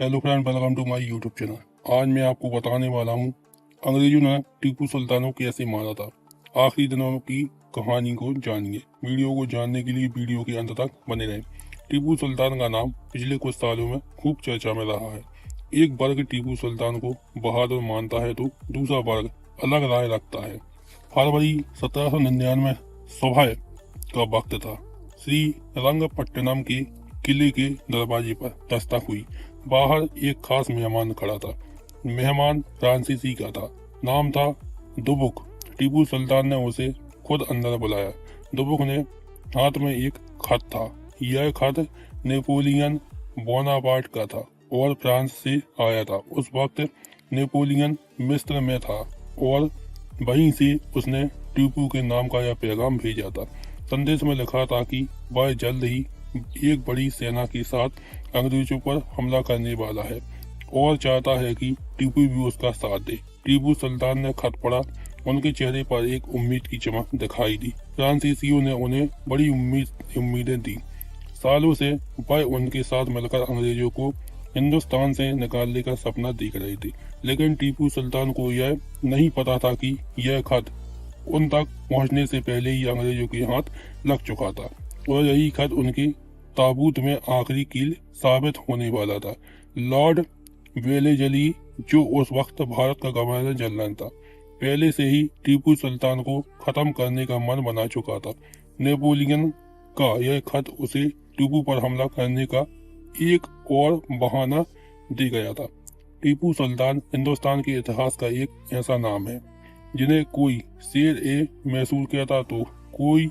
Hello friend, welcome to my YouTube channel. आज मैं आपको बताने वाला हूँ अंग्रेजों ने टीपू सुल्तान को कैसे मारा था। आखिरी दिनों की कहानी को जानिए। वीडियो को जानने के लिए वीडियो के अंत तक बने रहें। टीपू सुल्तान का नाम पिछले कुछ सालों में खूब चर्चा में रहा है। एक वर्ग टीपू सुल्तान को बहादुर मानता है तो दूसरा वर्ग अलग राय रखता है। फरवरी 1799 सुबह का वक्त था। श्री रंगपट्टनम के किले के दरवाजे पर दस्तक हुई। बाहर एक खास मेहमान खड़ा था। मेहमान फ्रांसीसी का था। नाम था दुबुक। टीपू सुल्तान ने उसे खुद अंदर बुलाया। दुबुक ने हाथ में एक खत था। यह खत नेपोलियन बोनापार्ट का था और फ्रांस से आया था। उस वक्त नेपोलियन मिस्र में था और वहीं से उसने टीपू के नाम का यह पैगाम भेजा था। संदेश में लिखा था कि वह जल्द ही एक बड़ी सेना के साथ अंग्रेजों पर हमला करने वाला है और चाहता है कि टीपू भी उसका साथ दे। टीपू सुल्तान ने खत पढ़ा। उनके चेहरे पर एक उम्मीद की चमक दिखाई दी। फ्रांसीसियों ने उन्हें बड़ी उम्मीदें दी। सालों से वह उनके साथ मिलकर अंग्रेजों को हिंदुस्तान से निकालने का सपना देख रहे थे, लेकिन टीपू सुल्तान को यह नहीं पता था कि यह खत उन तक पहुंचने से पहले ही अंग्रेजों के हाथ लग चुका था और यही खत उनके ताबूत में आखिरी कील साबित होने वाला था। लॉर्ड वेलेजली, जो उस वक्त भारत का गवर्नर जनरल था, पहले से ही टीपू सुल्तान को खत्म करने का मन बना चुका था। नेपोलियन का यह खत उसे टीपू पर हमला करने का एक और बहाना दे गया था। टीपू सुल्तान हिंदुस्तान के इतिहास का एक ऐसा नाम है जिन्हें कोई शेर ए मैसूर कहता तो कोई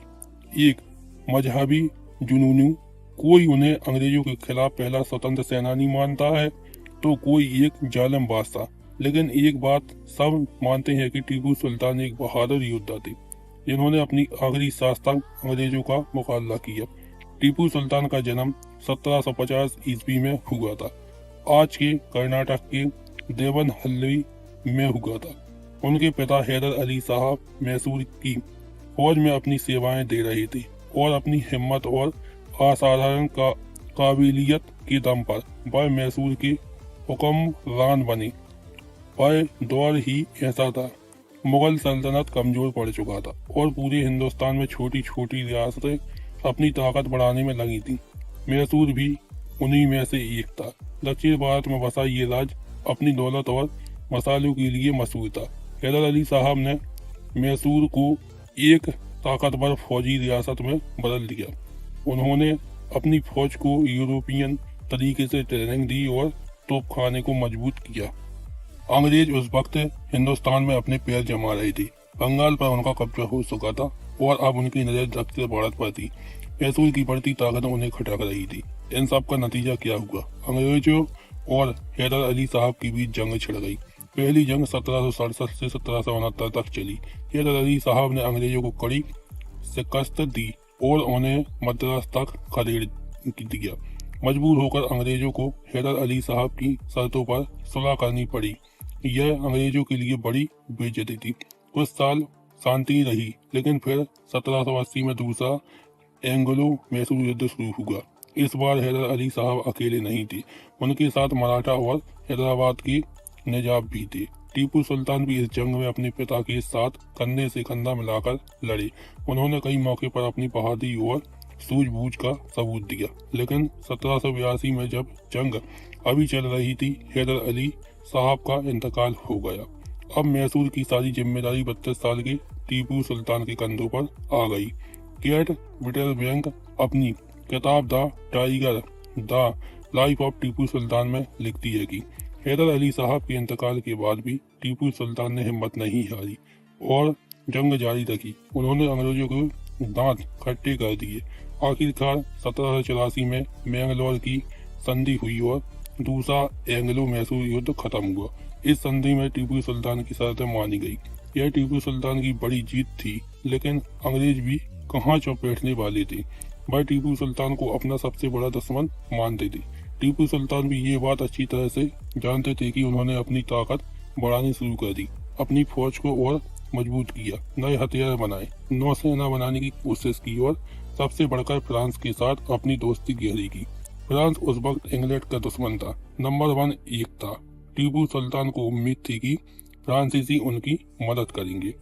एक मजहबी जुनूनी, कोई उन्हें अंग्रेजों के खिलाफ पहला स्वतंत्र सेनानी मानता है तो कोई एक जालिम बादशाह। लेकिन एक बात सब मानते हैं कि टीपू सुल्तान एक बहादुर योद्धा थे जिन्होंने अपनी आखिरी सांस तक अंग्रेजों का मुकाबला किया। टीपू सुल्तान का जन्म 1750 ईस्वी में हुआ था। आज के कर्नाटक के देवनहल्ली में हुआ था। उनके पिता हैदर अली साहब मैसूर की फौज में अपनी सेवाएं दे रहे थे और अपनी हिम्मत और असाधारण काबिलियत के दम पर वह मैसूर के हुक्मरान बने। वह दौर ही ऐसा था। मुगल सल्तनत कमजोर पड़ चुका था और पूरे हिंदुस्तान में छोटी छोटी रियासतें अपनी ताकत बढ़ाने में लगी थी। मैसूर भी उन्हीं में से एक था। दक्षिण भारत में बसा ये राज्य अपनी दौलत और मसालों के लिए मशहूर था। हैदर अली साहब ने मैसूर को एक ताकतवर फौजी रियासत में बदल दिया। उन्होंने अपनी फौज को यूरोपियन तरीके से ट्रेनिंग दी और तोपखाने को मजबूत किया। अंग्रेज उस वक्त हिंदुस्तान में अपने पैर जमा रहे थे। बंगाल पर उनका कब्जा हो चुका था और अब उनकी नजर दक्षिण भारत पर थी। मैसूर की बढ़ती ताकत उन्हें खटक रही थी। इन सब का नतीजा क्या हुआ? अंग्रेजों और हैदर अली साहब के बीच जंग छिड़ गई। पहली जंग 1767 से 1769 तक चली। हैदर अली साहब ने अंग्रेजों को कड़ी शिकस्त दी और उन्हें मद्रास तक खदेड़ दिया। मजबूर होकर अंग्रेजों को हैदर अली साहब की शर्तों पर सुलह करनी पड़ी। यह अंग्रेजों के लिए बड़ी बेइज्जती थी। कुछ साल शांति रही, लेकिन फिर 1780 में दूसरा एंग्लो मैसूर युद्ध शुरू हुआ। इस बार हैदर अली साहब अकेले नहीं थे। उनके साथ मराठा और हैदराबाद के निजाम भी थे। टीपू सुल्तान भी इस जंग में अपने पिता के साथ कंधे से कंधा मिलाकर लड़े। उन्होंने कई मौके पर अपनी बहादुरी और सूझबूझ का सबूत दिया। लेकिन 1782 में जब जंग अभी चल रही थी, हैदर अली साहब का इंतकाल हो गया। अब मैसूर की सारी जिम्मेदारी 32 साल के टीपू सुल्तान के कंधों पर आ गई। केट विटलबैंक अपनी किताब the tiger the life of Tipu Sultan में लिखती है कि हैदर अली साहब के इंतकाल के बाद भी टीपू सुल्तान ने हिम्मत नहीं हारी और जंग जारी रखी। उन्होंने अंग्रेजों को दांत खट्टे कर दिए। आखिरकार 1784 में मैंगलोर की संधि हुई और दूसरा एंग्लो मैसूर युद्ध खत्म हुआ। इस संधि में टीपू सुल्तान की शर्तें मानी गई। यह टीपू सुल्तान की बड़ी जीत थी, लेकिन अंग्रेज भी कहाँ चुप बैठने वाले थे। वह टीपू सुल्तान को अपना सबसे बड़ा दुश्मन मानते थे। टीपू सुल्तान भी ये बात अच्छी तरह से जानते थे कि उन्होंने अपनी ताकत बढ़ानी शुरू कर दी। अपनी फौज को और मजबूत किया, नए हथियार बनाए, नौसेना बनाने की कोशिश की और सबसे बढ़कर फ्रांस के साथ अपनी दोस्ती गहरी की। फ्रांस उस वक्त इंग्लैंड का दुश्मन था, नंबर 1 एक था। टीपू सुल्तान को उम्मीद थी कि फ्रांसीसी उनकी मदद करेंगे।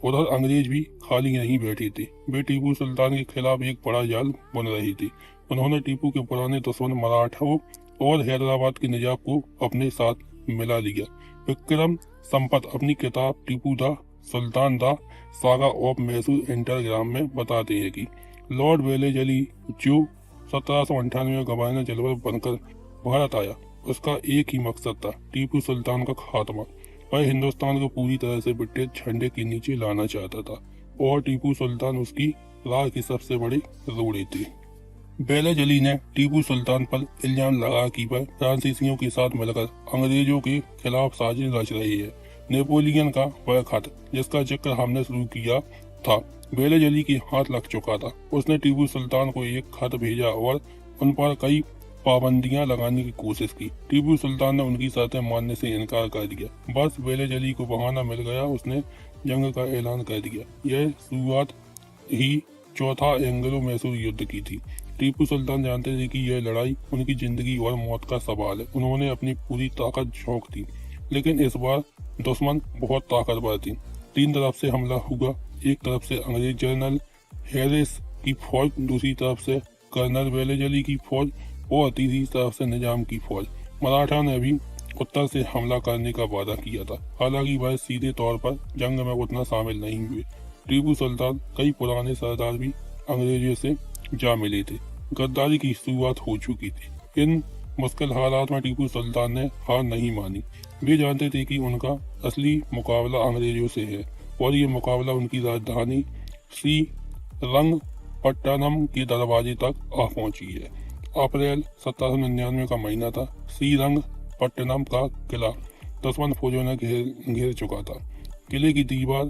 उधर अंग्रेज भी खाली नहीं बैठे थे, वे टीपू सुल्तान के खिलाफ एक बड़ा जाल बुन रहे थे। उन्होंने टीपू के पुराने दुश्मन मराठों और हैदराबाद के निजाम को अपने साथ मिला लिया। विक्रम संपत अपनी किताब Tipu the Sultan the saga of Mysore interregnum में बताते हैं कि लॉर्ड वेलेजली जो 1798 में गवर्नर जनरल बनकर भारत आया, उसका एक ही मकसद था, टीपू सुल्तान का खात्मा। वह हिंदुस्तान को पूरी तरह से ब्रिटिश झंडे के नीचे लाना चाहता था और टीपू सुल्तान उसकी राह के सबसे बड़े रोड़े थे। बेलेजली ने टीपू सुल्तान पर इल्जाम लगा कि वह फ्रांसीसियों के साथ मिलकर अंग्रेजों के खिलाफ साजिश रच रही है। नेपोलियन का वह खत, जिसका जिक्र हमने शुरू किया था, बेलेजली के हाथ लग चुका था। उसने टीपू सुल्तान को एक खत भेजा और उन पर कई पाबंदियां लगाने की कोशिश की। टीपू सुल्तान ने उनकी शर्तें मानने से इनकार कर दिया। बस बेलेजली को बहाना मिल गया, उसने जंग का ऐलान कर दिया। यह शुरुआत ही चौथा एंग्लो मैसूर युद्ध की थी। टीपू सुल्तान जानते थे कि यह लड़ाई उनकी जिंदगी और मौत का सवाल है। उन्होंने अपनी पूरी ताकत झोंक दी, लेकिन इस बार दुश्मन बहुत ताकतवर थी। 3 तरफ से हमला हुआ। एक तरफ से अंग्रेज जनरल हैरिस की फौज, दूसरी तरफ से कर्नल बेलेजली की फौज और तीसरी तरफ से निजाम की फौज। मराठा ने भी उत्तर से हमला करने का वादा किया था, हालांकि वह सीधे तौर पर जंग में उतना शामिल नहीं हुए। टीपू सुल्तान कई पुराने सरदार भी अंग्रेजों से जा मिले थे। गद्दारी की शुरुआत हो चुकी थी। इन मुश्किल हालात में टीपू सुल्तान ने हार नहीं मानी। वे जानते थे कि उनका असली मुकाबला अंग्रेजों से है और ये मुकाबला उनकी राजधानी श्रीरंगपट्टनम के दरवाजे तक आ पहुंची है। अप्रैल 1799 का महीना था। श्रीरंगपट्टनम का किला दुश्मन फौजों ने घेर चुका था। किले की दीवार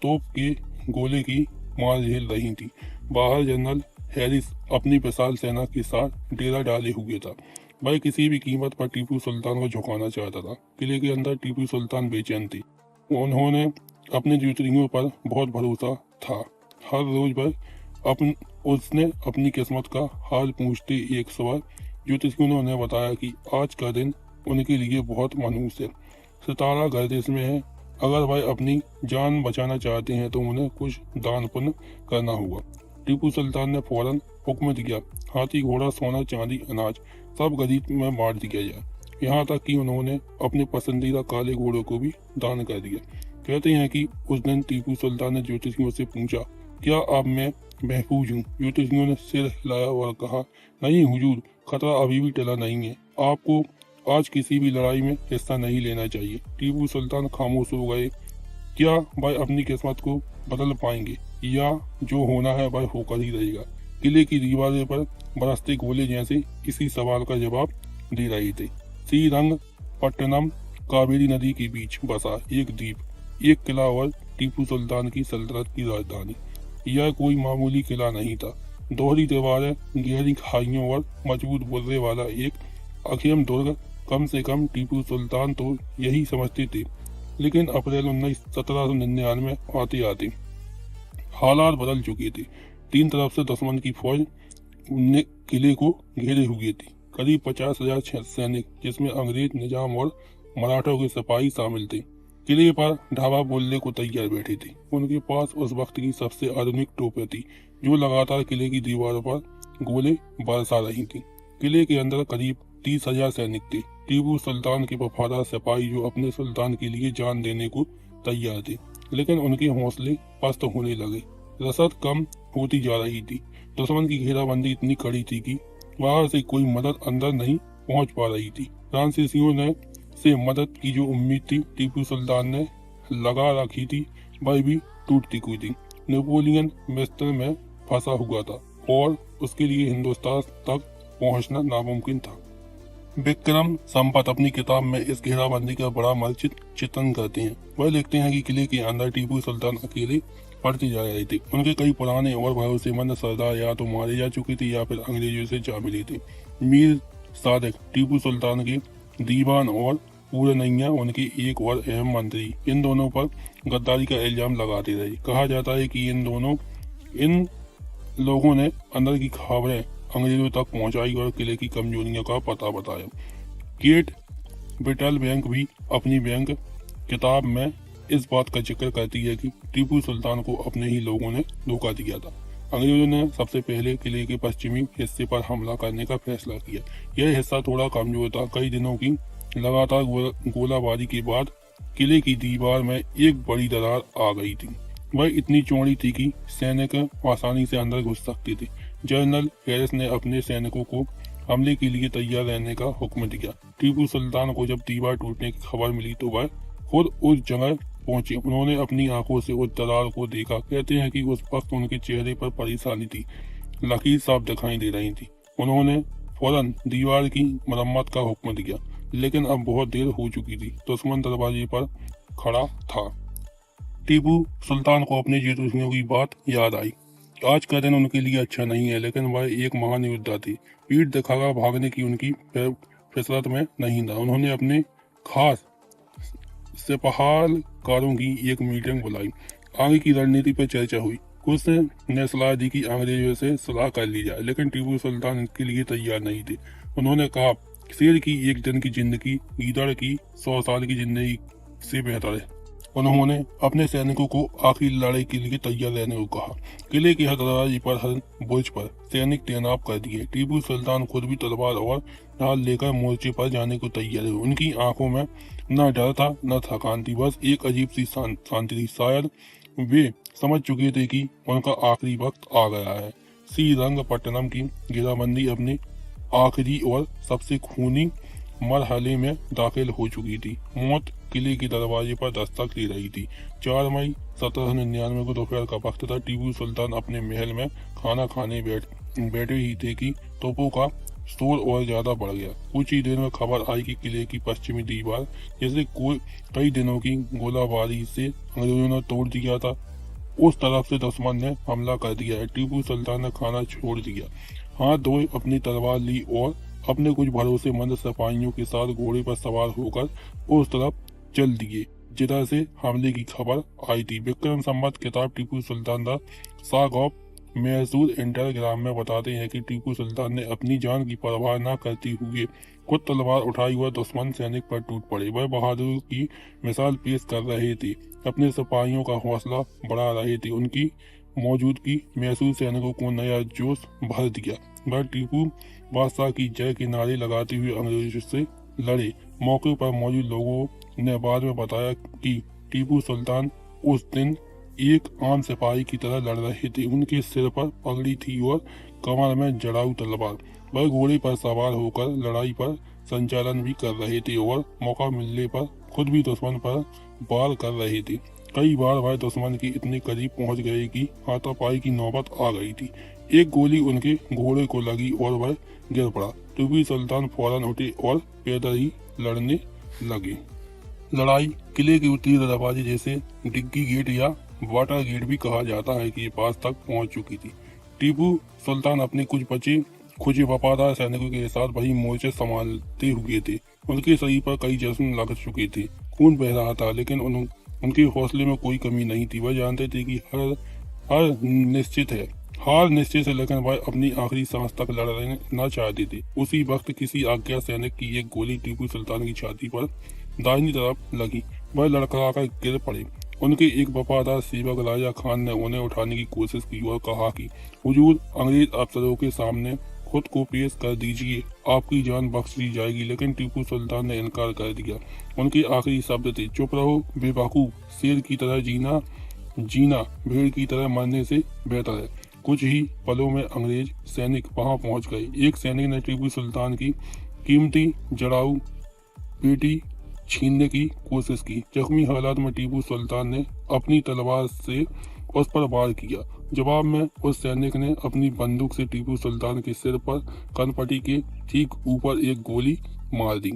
तोप के गोले की मार झेल रही थी। बाहर जनरल हैरिस अपनी विशाल सेना के साथ डेरा डाले हुए था। वह किसी भी कीमत पर टीपू सुल्तान को झुकाना चाहता था। किले के अंदर टीपू सुल्तान बेचैन थे। उन्होंने अपने ज्योतिर्लिंगों पर बहुत भरोसा था। हर रोज वह उसने अपनी किस्मत का हाल पूछते एक सवाल। ज्योतिषियों ने उन्हें बताया कि आज का दिन उनके लिए बहुत मनहूस है। सितारा गर्दिश में है। अगर वह अपनी जान बचाना चाहते हैं तो उन्हें कुछ दान पुण्य करना होगा। टीपू सुल्तान ने फौरन हुक्म दिया, हाथी, घोड़ा, सोना, चांदी, अनाज सब गरीब में बांट दिया जाए। यहाँ तक कि उन्होंने अपने पसंदीदा काले घोड़ों को भी दान कर दिया। कहते हैं कि उस दिन टीपू सुल्तान ने ज्योतिषियों से पूछा, क्या अब मैं महफूज हूँ? ज्योतिषियों ने सिर हिलाया और कहा, नहीं हुजूर, खतरा अभी भी टला नहीं है। आपको आज किसी भी लड़ाई में हिस्सा नहीं लेना चाहिए। टीपू सुल्तान खामोश हो गए। क्या वह अपनी किस्मत को बदल पाएंगे या जो होना है वह होकर ही रहेगा? किले की दीवारें पर बरसते गोले जैसे इसी सवाल का जवाब दे रहे थे। श्रीरंगपट्टनम कावेरी नदी के बीच बसा एक द्वीप, एक किला और टीपू सुल्तान की सल्तनत की राजधानी। यह कोई मामूली किला नहीं था। दोहरी दीवारें, गहरी खाइयों और मजबूत बुर्रे वाला एक अखेम दुर्ग। कम से कम टीपू सुल्तान तो यही समझते थे। लेकिन अप्रैल 1799 में आते आते हालात बदल चुके थे। 3 तरफ से दुश्मन की फौज ने किले को घेरे हुए थी। करीब 50,000 सैनिक, जिसमें अंग्रेज, निजाम और मराठों के सिपाही शामिल थे, किले पर ढाबा बोलने को तैयार बैठे थे। उनके पास उस वक्त की सबसे आधुनिक तोपें थी, जो लगातार किले की दीवारों पर गोले बरसा रही थी। किले के अंदर करीब 30,000 सैनिक थे, टीपू सुल्तान के वफादार सिपाही जो अपने सुल्तान के लिए जान देने को तैयार थे। लेकिन उनके हौसले पस्त होने लगे। रसद कम होती जा रही थी। दुश्मन की घेराबंदी इतनी कड़ी थी कि बाहर से कोई मदद अंदर नहीं पहुंच पा रही थी। फ्रांसीसियों ने से मदद की जो उम्मीद थी टीपू सुल्तान ने लगा रखी थी, वह भी टूटती हुई थी। नेपोलियन मिस्र में फंसा हुआ था और उसके लिए हिंदुस्तान तक पहुंचना नामुमकिन था। विक्रम संपत अपनी किताब में इस घेराबंदी का बड़ा मर्चित चित्रण करते हैं। वह लिखते हैं कि किले के अंदर टीपू सुल्तान अकेले पड़ते जा रहे थे। उनके कई पुराने और भरोसेमंद सरदार या तो मारे जा चुके थे या फिर अंग्रेजों से जा मिले थे। मीर सादिक टीपू सुल्तान के दीवान और पूरनैया उनके एक और अहम मंत्री इन दोनों पर गद्दारी का इल्जाम लगाते रहे। कहा जाता है कि इन लोगों ने अंदर की खबरें अंग्रेजों तक पहुंचाई और किले की कमजोरियों का पता बताया। केट बिटलबैंक भी अपनी बैंक किताब में इस बात का जिक्र करती है कि टीपू सुल्तान को अपने ही लोगों ने धोखा दिया था। अंग्रेजों ने सबसे पहले किले के पश्चिमी हिस्से पर हमला करने का फैसला किया। यह हिस्सा थोड़ा कमजोर था। कई दिनों की लगातार गोलाबारी के बाद किले की दीवार में एक बड़ी दरार आ गई थी। वह इतनी चौड़ी थी कि सैनिक आसानी से अंदर घुस सकते थे। जनरल हैरिस ने अपने सैनिकों को हमले के लिए तैयार रहने का हुक्म दिया। टीपू सुल्तान को जब दीवार टूटने की खबर मिली तो वह खुद उस जगह पहुंचे। उन्होंने अपनी आंखों से उस दरार को देखा। कहते हैं कि उस वक्त उनके चेहरे पर परेशानी थी, लकीर साफ दिखाई दे रही थी। उन्होंने फौरन दीवार की मरम्मत का हुक्म दिया, लेकिन अब बहुत देर हो चुकी थी। दुश्मन दरवाजे पर खड़ा था। टीपू सुल्तान को अपने ज्योतिषियों की बात याद आई। आज का दिन उनके लिए अच्छा नहीं है, लेकिन वह एक महान योद्धा थे। पीठ दिखाकर भागने की उनकी फितरत में नहीं था। उन्होंने अपने खास सिपहलकारों की एक मीटिंग बुलाई। आगे की रणनीति पर चर्चा हुई। कुछ ने सलाह दी कि अंग्रेजों से सलाह कर ली जाए, लेकिन टीपू सुल्तान इसके लिए तैयार नहीं थे। उन्होंने कहा, शेर की एक दिन की जिंदगी गीदड़ की 100 साल की जिंदगी से बेहतर है। उन्होंने अपने सैनिकों को आखिरी लड़ाई के लिए तैयार रहने को कहा। किले के हर दरवाजे पर, हर बुर्ज पर सैनिक तैनात कर दिए। टीपू सुल्तान खुद भी तलवार और ढाल लेकर मोर्चे पर जाने को तैयार हुए। उनकी आंखों में न डर था न थकान थी, बस एक अजीब सी शांति थी। शायद वे समझ चुके थे कि उनका आखिरी वक्त आ गया है। श्रीरंगपट्टनम की घेराबंदी अपने आखिरी और सबसे खूनी मरहले में दाखिल हो चुकी थी। मौत किले के दरवाजे पर दस्तक दे रही थी। 4 मई 1799 को दोपहर का वक्त था। टीपू सुल्तान अपने महल में खाना खाने बैठे ही थे कि तोपों का शोर और ज्यादा बढ़ गया। कुछ ही देर में खबर आई कि किले की पश्चिमी दीवार, जैसे कई दिनों की गोलाबारी से अंग्रेजों ने तोड़ दिया था, उस तरफ से दुश्मन ने हमला कर दिया है। टीपू सुल्तान ने खाना छोड़ दिया, हाथ धोए, अपनी तलवार ली और अपने कुछ भरोसेमंद सिपाहियों के साथ घोड़े पर सवार होकर उस तरफ चल दिए जिधर से हमले की खबर आई थी। विक्रम संवत किताब टीपू सुल्तान द साग ऑफ मैसूर इंटरग्राम में बताते हैं कि टीपू सुल्तान ने अपनी जान की परवाह न करते हुए खुद तलवार उठाई हुआ दुश्मन सैनिक पर टूट पड़े। वह बहादुरी की मिसाल पेश कर रहे थे, अपने सिपाहियों का हौसला बढ़ा रहे थे। उनकी मौजूदगी मैसूर सैनिकों को नया जोश भर दिया। वह टीपू बादशाह की जय के नारे लगाते हुए अंग्रेजों से लड़े। मौके पर मौजूद लोगों ने बाद में बताया कि टीपू सुल्तान उस दिन एक आम सिपाही की तरह लड़ रहे थे। उनके सिर पर पगड़ी थी और कमर में जड़ाऊ तलवार। वह घोड़े पर सवार होकर लड़ाई पर संचालन भी कर रहे थे और मौका मिलने पर खुद भी दुश्मन पर वार कर रहे थे। कई बार वह दुश्मन के इतने करीब पहुंच गए कि हाथापाई की नौबत आ गई थी। एक गोली उनके घोड़े को लगी और वह गिर पड़ा। टीपू सुल्तान फौरन उठे और पैदल ही लड़ने लगे। लड़ाई किले के उत्तरी दरवाजे, जैसे डिग्गी गेट या वाटर गेट भी कहा जाता है, कि पास तक पहुंच चुकी थी। टीपू सुल्तान अपने कुछ बचे खुचे वफादार सैनिकों के साथ वही मोर्चे संभालते हुए थे। उनके शरीर पर कई जख्म लग चुके थे, खून बह रहा था, लेकिन उनके हौसले में कोई कमी नहीं थी। वह जानते थे कि हार निश्चित है, लेकिन वह अपनी आखिरी सांस तक लड़ना चाहते थे। उसी वक्त किसी आज्ञा सैनिक की एक गोली टीपू सुल्तान की छाती पर दाहिनी तरफ लगी। वह लड़खड़ाकर गिर पड़े। उनके एक वफादार सेवक राजा खान ने उन्हें उठाने की कोशिश की और कहा कि हुजूर, अंग्रेज अफसरों के सामने खुद को पेश कर दीजिए, आपकी जान बख्श दी जाएगी। लेकिन टीपू सुल्तान ने इनकार कर दिया। उनके आखिरी शब्द थे, चुप रहो बेवकूफ, शेर की तरह जीना भेड़ की तरह मरने से बेहतर है। कुछ ही पलों में अंग्रेज सैनिक वहां पहुंच गए। एक सैनिक ने टीपू सुल्तान की कीमती जड़ाऊ पेटी छीनने की कोशिश की। जख्मी हालात में टीपू सुल्तान ने अपनी तलवार से उस पर वार किया। जवाब में उस सैनिक ने अपनी बंदूक से टीपू सुल्तान के सिर पर कनपटी के ठीक ऊपर एक गोली मार दी।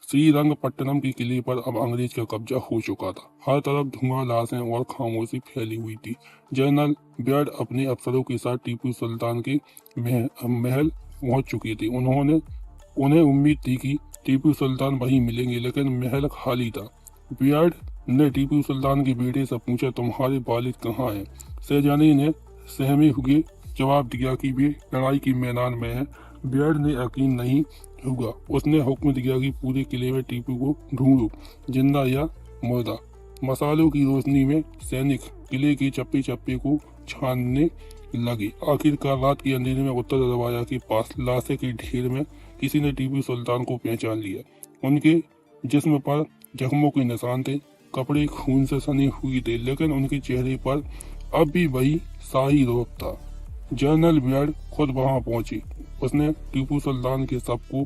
श्रीरंगपट्टनम के किले पर अब अंग्रेज का कब्जा हो चुका था। हर तरफ धुआं, लाशें और खामोशी फैली हुई थी। जनरल बेड अपने अफसरों के साथ टीपू सुल्तान के महल पहुंच चुके थे। उन्हें उम्मीद थी कि टीपू सुल्तान वहीं मिलेंगे, लेकिन महल खाली था। बियर्ड ने टीपू सुल्तान के बेटे से पूछा, तुम्हारे वालिद कहाँ हैं? शहजादी ने सहमे हुए जवाब दिया कि वे लड़ाई के मैदान में हैं। ब्लेड ने यकीन नहीं हुआ। उसने हुक्म दिया कि पूरे किले में टीपू को ढूंढो, जिंदा या मुर्दा। मसालों की रोशनी में सैनिक किले के चप्पे चप्पे को छानने लगे। आखिरकार रात के अंधेरे में उत्तर दरवाजा के पास लाशें के ढेर में किसी ने टीपू सुल्तान को पहचान लिया। उनके जिस्म पर जख्मों के निशान थे, कपड़े खून से सने हुए थे, लेकिन उनके चेहरे पर अब भी वही शाही रूप था। जनरल ब्लेड खुद वहां पहुंचे। उसने टीपू सुल्तान के शव को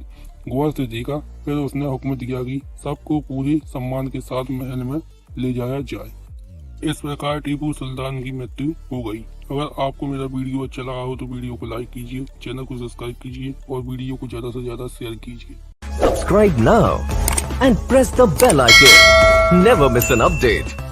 गौर से देखा। फिर उसने हुक्म दिया कि सबको पूरे सम्मान के साथ महल में ले जाया जाए। इस प्रकार टीपू सुल्तान की मृत्यु हो गई। अगर आपको मेरा वीडियो अच्छा लगा हो तो वीडियो को लाइक कीजिए, चैनल को सब्सक्राइब कीजिए और वीडियो को ज्यादा से ज्यादा शेयर कीजिए। Subscribe now and press the bell icon. Never miss an update.